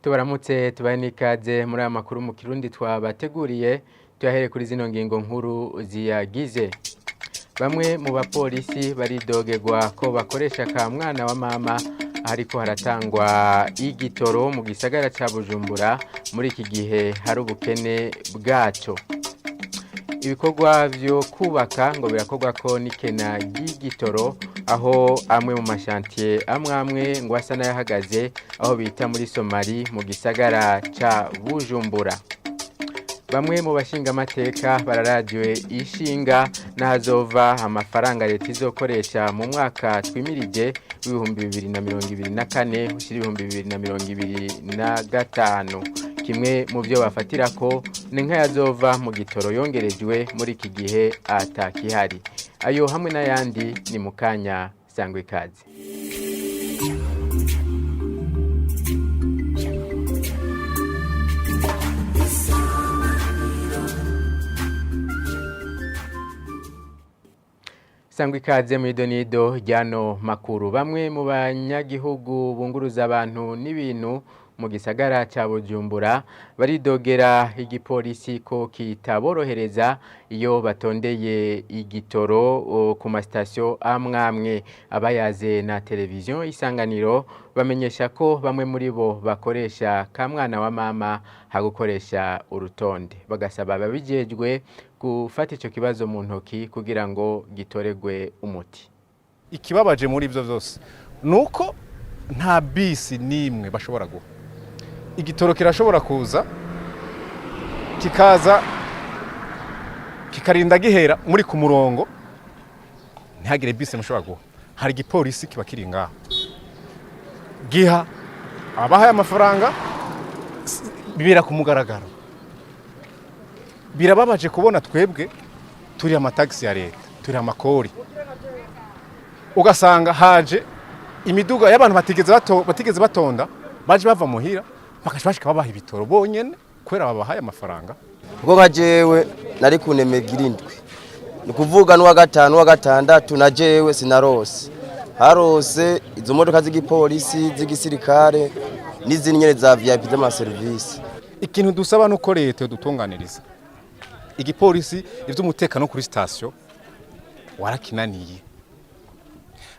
Tubaramutse tubaye n'ikaze muri aya makuru mu Kirundi twabateguriye tuyahere kuri zino ngingo nkuru ziyagize. Bamwe mu bapolisi baridogerwa ko bakoresha ka mwana wa mama ariko haratangwa igitoro mu gisagara ca Bujumbura muri iki gihe hari ubukene bwaco. Ibikorwa vyo kubaka ngo birakorwa ko n'ikena ry'igitoro aho amwe mu mashantier amwe ngo asa n'ayahagaze aho bita muri Somali mu gisagara ca Bujumbura. Bamwe mu bashinga amateka bararajwe ishinga n'ahazova amafaranga leta izokoresha mu mwaka twimirije w'ibihumbi 2024 ushira ibihumbi 2025. Kimwe mu byo bafatira ko ni nk'ayazova mu gitoro yongerejwe muri iki gihe atakihari. Ayo hamwe n'ayandi ni mu kanya sangwe ikaze. Sangwe ikaze mu idonido ryano makuru. Bamwe mu banyagihugu bunguruza abantu n'ibintu mu gisagara ca Bujumbura baridogera igipolisi ko kitaborohereza iyo batondeye igitoro ku masitasiyo amwe abayaze na televiziyo Isanganiro bamenyesha ko bamwe muri bo bakoresha ka mwana wa mama hagukoresha urutonde bagasaba ababijejwe gufata ico kibazo mu ntoki kugira ngo gitoregwe umuti. Ikibabaje muri ivyo vyose nuko nta bisi nimwe bashobora guha. Igitoro kirashobora kuza kikaza kikarinda gihera muri ku murongo ntihagire bisi mushobora guha. Hari igipolisi kiba kiri ngaho giha abahaye amafaranga bibera ku mugaragaro. Birababaje kubona twebwe turi amataxi ya leta, turi amakori, ugasanga haje imiduga y'abantu batigeze batonda baje bava muhira bakashashika babaha ibitoro bonyene kwera babahaye amafaranga. Ubwo nka jewe nari kunemega irindwi ni kuvuga n'uwa gatanu n'uwa gatandatu na jewe sinarose harose izo modoka z'igipolisi z'igisirikare n'izindi nyene za VIP z'amaserivisi. Ikintu dusaba nuko leta dutunganiriza igipolisi ivy'umutekano kuri station warakinaniye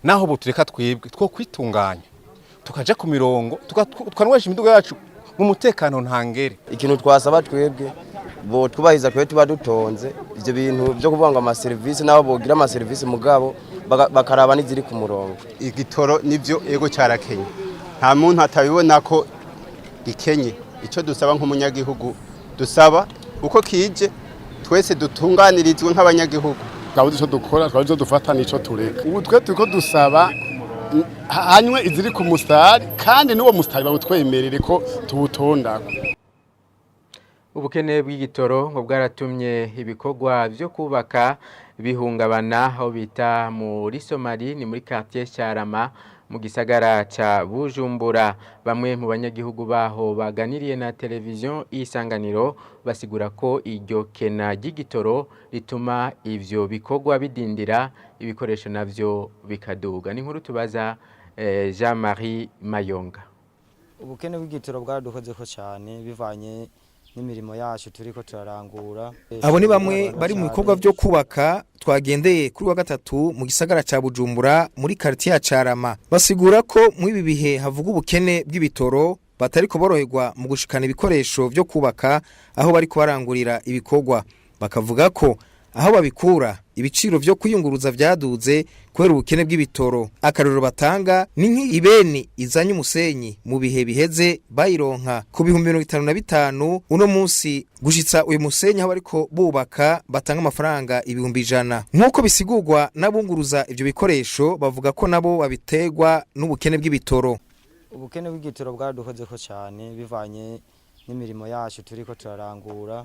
naho botureka twebwe two kwitunganya tukaja ku mirongo tukanwesha imiduga yacu mu mutekano ntangere. Ikintu twasaba twebwe bo twubahiza kwe tuba dutonze ivyo bintu byo kuvanga ama service nabo bogira ama service mugabo bakaraba n'iziri ku murongo. Igitoro nivyo ego cyarakenye nta muntu atabibona ko gikenye. Ico dusaba nk'umunyagihugu dusaba uko kije twese dutunganirizwe nk'abanyagihugu twabuze ico dukora twabuze dufata nico tureka. Ubu twe turiko dusaba hanywe iziri ku mustari kandi n'uwo mustari bawutwemerere ko tubutonda. Ubukene bw'igitoro ngo bwaratumye ibikorwa vyo kubaka bihungabana aho bita muri Somali ni muri quartier Charama mu gisagara ca Bujumbura. Bamwe mu banyagihugu baho baganiriye na televiziyo Isanganiro basigura ko iryo kena ry'igitoro rituma ivyo bikorwa bidindira ibikoresho navyo bikaduga. Ni nkuru tubaza Jean-Marie Mayonga. Ubukene bw'igitoro bwaradukoze ko cyane bivanye n'imirimo yacu turiko turarangura. Abo ni bamwe bari mu bikorwa byo kubaka twagendeye kuri wa gatatu mu gisagara ca Bujumbura muri quartier ya Carama. Basigura ko mu ibi bihe havuga ubukene bw'ibitoro batari ko boroherwa mu gushikana ibikoresho byo kubaka aho bari kubarangurira ibikorwa. Bakavuga ko aho babikura ibiciro vyo kuyunguruza vyaduze kwera ubukene bw'ibitoro. Akarero batanga ni nk'ibeni izanye umusenyi mu bihe biheze bayironka ku 55 uno munsi gushitsa uyu musenyi aho bariko bubaka batanga amafaranga 100. Nkuko bisigurwa nabunguruza ivyo bikoresho bavuga ko nabo babitegwa n'ubukene bw'ibitoro. Ubukene bw'igitoro bwaradukoze ko cyane bivanye n'imirimo yacu turiko turarangura.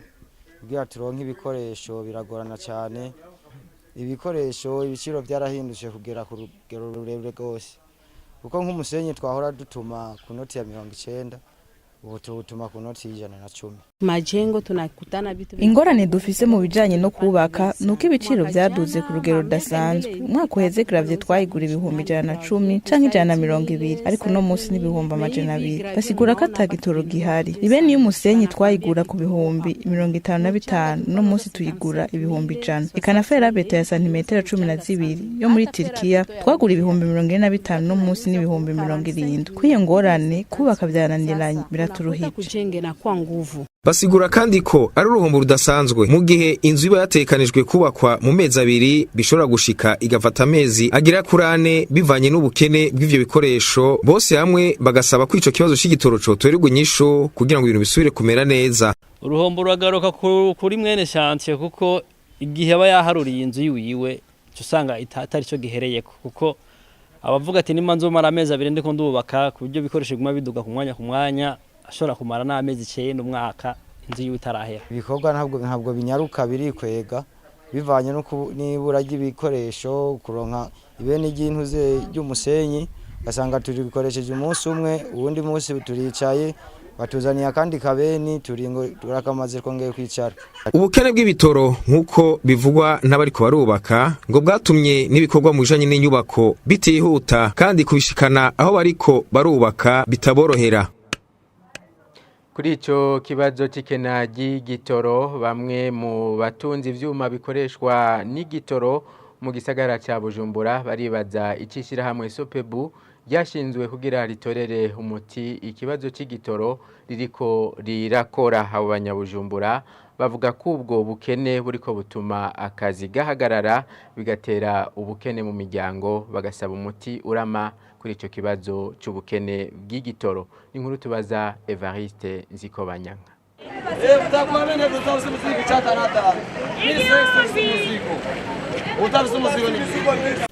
Kugira turonke ibikoresho biragorana cyane. Ibikoresho ibiciro byarahindutse kugera ku rugero rurerure gose. Kuko nk'umusenyi twahora dutuma ku noti ya 90 ubu tubutuma ku noti y'110. Majengo tunakutana vitu ingorane dufise mu bijanye no kubaka nuko ibiciro vyaduze ku rugero rudasanzwe. Umwaka uheze gravye twayigura ibihumbi 110 canke 120 ariko no musi n'ibihumbi 200 basigura ko atagitoro gihari. Ibe niyo umusenyi twayigura ku bihumbi 55 no musi tuyigura ibihumbi 100. Ikanafera beto ya santimetero 12 yo muri Turkiya twagura ibihumbi 45 no musi n'ibihumbi 70. Kwiye ngorane kubaka vyananiranye biraturuhije. Kujenge na kwa nguvu. Basigura kandi ko ari uruhombo rudasanzwe mu gihe inzu iba yatekanijwe kubakwa mu mezi 2 bishobora gushika igafata amezi agira kurane bivanye n'ubukene bw'ivyo bikoresho. Bose hamwe bagasaba ko ico kibazo c'igitoro cotorerwa inyishu kugira ngo ibintu bisubire kumera neza. Uruhombo ruragaruka kuri mwene chantier kuko igihe aba yaharuriye inzu yiwe usanga atari cyo gihereyeko kuko abavuga ati nimanzo mara amezi 2 ndiko ndubaka ku buryo bikoresho guma biduga ku mwanya ashobora kumara n'amezi 9 umwaka inzu yiwe itarahera. Ibikorwa ntabwo binyaruka birikwega bivanye no nibura ry'ibikoresho kuronka ibene ry'intuze ry'umusenyi gasanga turi bikoresheje umunsi umwe uwundi munsi turicaye batuzaniye akandi kabeni turingo turakamaze kongeye kwicara. Ubukene bw'ibitoro nkuko bivugwa n'abariko barubaka ngo bwatumye n'ibikorwa mu bijanye n'inyubako bitihuta kandi kubishikana aho bariko barubaka bitaborohera. Kuri ico kibazo c'ikena ry'igitoro bamwe mu batunzi ivyuma bikoreshwa n'igitoro mu gisagara ca Bujumbura baribaza icishira hamwe Sopebu ryashinzwe kugira ritorere umuti ikibazo c'igitoro ririko rirakora. Abo banyabujumbura bavuga ko ubwo bukene buriko butuma akazi gahagarara bigatera ubukene mu miryango, bagasaba umuti urama kuri ico kibazo c'ubukene bw'igitoro. Inkuru tubaza Evariste Nzikobanyanga.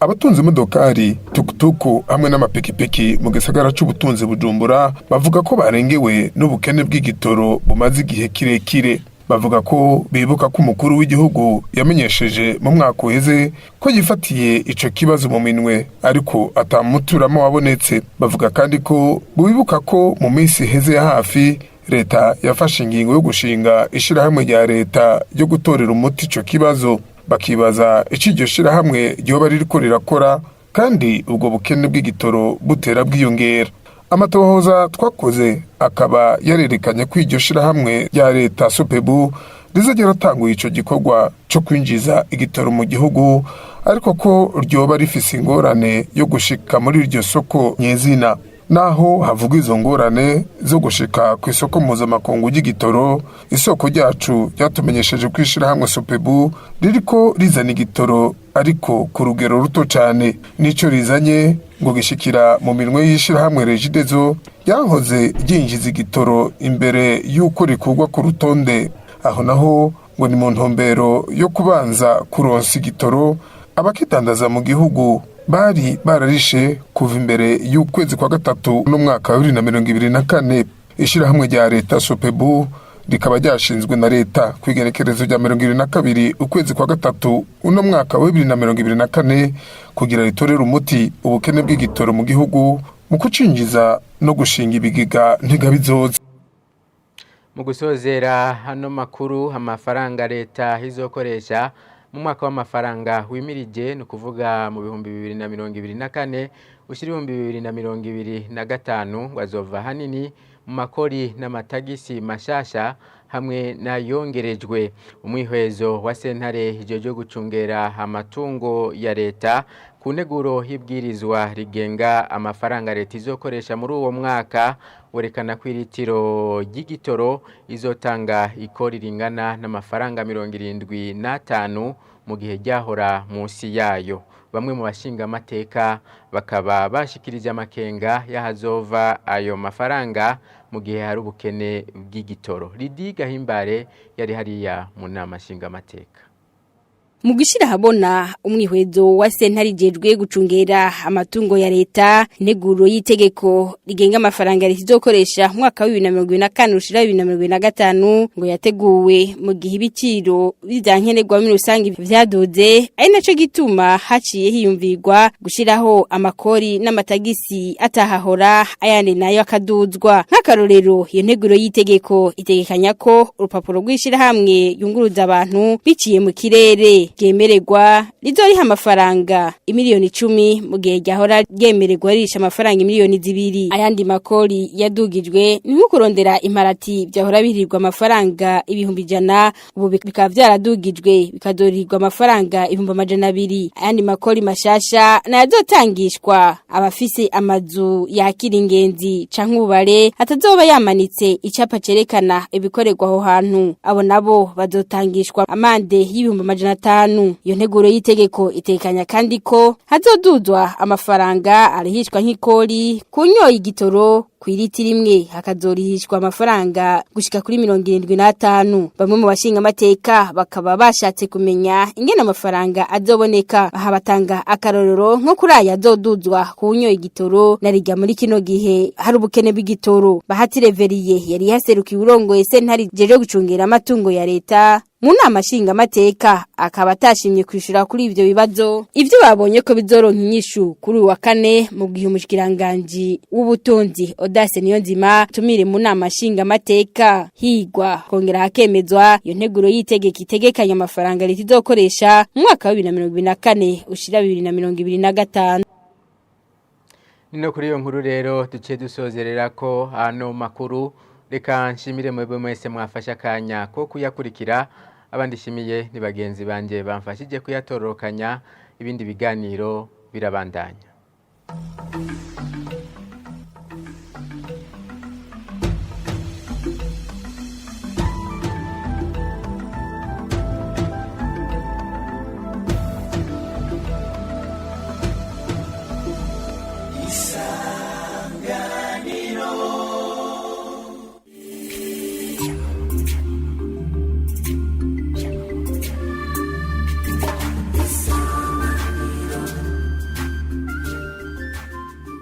Abatunzi imodokari tukutuku hamwe n'amapikipiki mu gisagara c'ubutunzi Bujumbura bavuga ko barengewe n'ubukene bw'igitoro bumaze igihe kirekire. Bavuga ko bibuka ko umukuru w'igihugu yamenyesheje mu mwaka uheze ko yifatiye ico kibazo mu minwe ariko atamuturamo wabonetse. Bavuga kandi ko bibuka ko mu minsi heze ya hafi leta yafashe ingingo yo gushinga ishirahamwe rya leta ryo gutorera umuti ico kibazo. Bakibaza iryo shirahamwe ryoba ririko rirakora kandi ubwo bukene bw'igitoro butera bwiyongera. Amatohoza twakoze akaba yarerekanye ko iryo shirahamwe rya leta Sopebu rizagera tanguye ico gikorwa cyo kwinjiza igitoro mu gihugu ariko ko ryoba rifise ingorane yo gushika muri iryo soko nyezina. Naho havuga izo ngorane zo gushika ku isoko mpuzamakungu ry'igitoro, isoko ryacu ryatumenyesheje ko ishirahamwe Sopebu ririko rizana igitoro ariko ku rugero ruto cane. Nico rizanye ngo gishikira mu minwe y'ishirahamwe Regidezo yankoze ryinjiza igitoro imbere y'uko rikurwa ku rutonde. Aho naho ngo ni mu ntumbero yo kubanza kuronsa igitoro abakidandaza mu gihugu bari bararishe kuva imbere y'ukwezi kwa gatatu n'umwaka wa 2024. Ishirahamwe rya leta Sopebu rikaba ryashinzwe na leta kwigerekerezo rya 2022 ukwezi kwa gatatu uno mwaka wa 2024 kugira ritorera umuti ubukene bw'igitoro mu gihugu mu kucinjiza no gushinga ibigiga ntigabizoza. Mu gusozera hano makuru amafaranga leta izokoresha mu mwaka w'amafaranga wimirije no kuvuga mu 2024 ushira 2025 wazova hanini mu makori n'amatagisi mashasha hamwe nayongerejwe. Umwihwezo wa sentare ijojo gucungera amatungo ya leta ku neguro y'ibwirizwa rigenga amafaranga leta izokoresha muri uwo mwaka werekana ko iritiro ry'igitoro izotanga ikori ringana n'amafaranga 75 mu gihe ryahora munsi yayo. Bamwe mu bashinga amateka bakaba bashikirije amakenga yahazova ayo mafaranga mu gihe hari ubukene bw'igitoro. Lidi Gahimbare yari hariya mu nama shinga amateka. Mu gishira habona umwihwezo wa sentare jejwe gucungera amatungo ya leta neguro y'itegeko rigenga amafaranga rizokoresha mu mwaka wa 2024 ushira 2025 ngo yateguwe mu gihe ibiciro bizankenerwa muri rusangi vyadoze ari naco gituma haciye hiyumvirwa gushiraho amakori n'amatagisi atahahora ayandi nayo akaduzwa nk'akarorero iyo nteguro y'itegeko itegekanya ko urupapuro rwishira hamwe yunguruza abantu biciye mu kirere ryemererwa rizoriha amafaranga imiliyoni 10 mu gihe ryahora ryemererwa risha amafaranga imiliyoni 2 ayandi makori yadugijwe ni nko kurondera imparati byahora birirwa amafaranga ibihumbi 100 ubu bikaba vyaradugijwe bikadorirwa amafaranga ibihumbi 200 ayandi makori mashasha nazotangishwa abafise amazu yakira ingenzi canke ubare atazoba yamanitse icapa cerekana ibikorerwa aho hantu abo nabo bazotangishwa amande y'ibihumbi 500 iyo nteguro y'itegeko itekanya kandi ko hazoduzwa amafaranga arihishwa nk'ikori kunyoye igitoro kwiriti rimwe hakazorihishwa amafaranga gushika kuri 75 bamwe mu bashinga amateka bakaba bashatse kumenya ingene amafaranga azoboneka ahabatanga akarorero nko kuri aya azoduzwa kunyoye igitoro narijya muri kino gihe hari ubukene bw'igitoro bahati reveriye yari haserukiye urongoye sentare jeje gucungera amatungo ya leta mu nama nshinga amateka akaba atashimye kwishura kuri ivyo bibazo ivyo babonye ko bizoronka inyishu kuri wa kane mu gihe umushikiranganje w'ubutunzi Odase Niyonzima tumire mu nama nshinga amateka higwa kongera hakemezwa iyo nteguro y'itegeko itegekanya amafaranga litizokoresha mu mwaka wa 2024 ushira 2025. Nino kuri iyo nkuru rero duciye dusozerera ko hano makuru reka nshimire mwebwe mwese mwafasha kanya ko kuyakurikira abandi shimiye ni bagenzi banje bamfashije kuyatororokanya ibindi biganiro birabandanya.